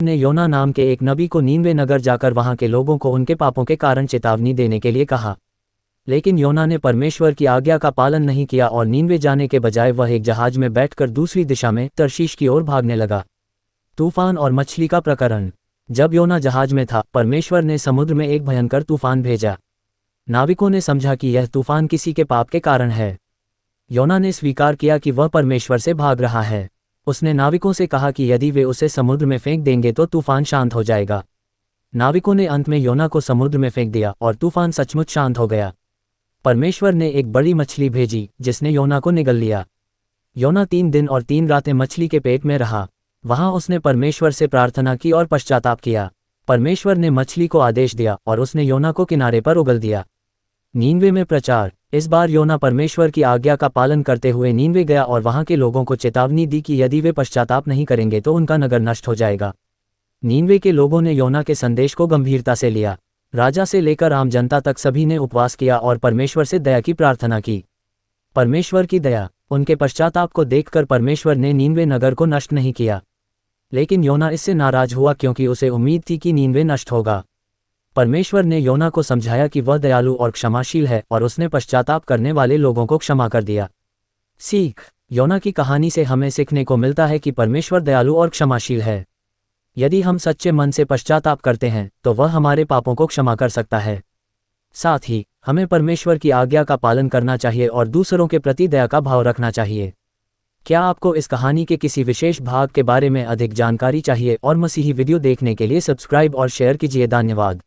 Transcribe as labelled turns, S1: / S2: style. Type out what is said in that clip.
S1: ने योना नाम के एक नबी को नीनवे नगर जाकर वहां के लोगों को उनके पापों के कारण चेतावनी देने के लिए कहा। लेकिन योना ने परमेश्वर की आज्ञा का पालन नहीं किया और नीनवे जाने के बजाय वह एक जहाज में बैठकर दूसरी दिशा में तर्शीश की ओर भागने लगा। तूफान और मछली का प्रकरण। जब योना जहाज में था, परमेश्वर ने समुद्र में एक भयंकर तूफान भेजा। नाविकों ने समझा कि यह तूफान किसी के पाप के कारण है। योना ने स्वीकार किया कि वह परमेश्वर से भाग रहा है। उसने नाविकों से कहा कि यदि वे उसे समुद्र में फेंक देंगे तो तूफान शांत हो जाएगा। नाविकों ने अंत में योना को समुद्र में फेंक दिया और तूफान सचमुच शांत हो गया। परमेश्वर ने एक बड़ी मछली भेजी जिसने योना को निगल लिया। योना 3 दिन और 3 रातें मछली के पेट में रहा। वहां उसने परमेश्वर से प्रार्थना की और पश्चाताप किया। परमेश्वर ने मछली को आदेश दिया और उसने योना को किनारे पर उगल दिया। नीनवे में प्रचार। इस बार योना परमेश्वर की आज्ञा का पालन करते हुए नीनवे गया और वहां के लोगों को चेतावनी दी कि यदि वे पश्चाताप नहीं करेंगे तो उनका नगर नष्ट हो जाएगा। नीनवे के लोगों ने योना के संदेश को गंभीरता से लिया। राजा से लेकर आम जनता तक सभी ने उपवास किया और परमेश्वर से दया की प्रार्थना की। परमेश्वर की दया। उनके पश्चाताप को देखकर परमेश्वर ने नीनवे नगर को नष्ट नहीं किया। लेकिन योना इससे नाराज हुआ क्योंकि उसे उम्मीद थी कि नीनवे नष्ट होगा। परमेश्वर ने योना को समझाया कि वह दयालु और क्षमाशील है और उसने पश्चाताप करने वाले लोगों को क्षमा कर दिया। सीख। योना की कहानी से हमें सीखने को मिलता है कि परमेश्वर दयालु और क्षमाशील है। यदि हम सच्चे मन से पश्चाताप करते हैं तो वह हमारे पापों को क्षमा कर सकता है। साथ ही हमें परमेश्वर की आज्ञा का पालन करना चाहिए और दूसरों के प्रति दया का भाव रखना चाहिए। क्या आपको इस कहानी के किसी विशेष भाग के बारे में अधिक जानकारी चाहिए और मसीही वीडियो देखने के लिए सब्सक्राइब और शेयर कीजिए। धन्यवाद।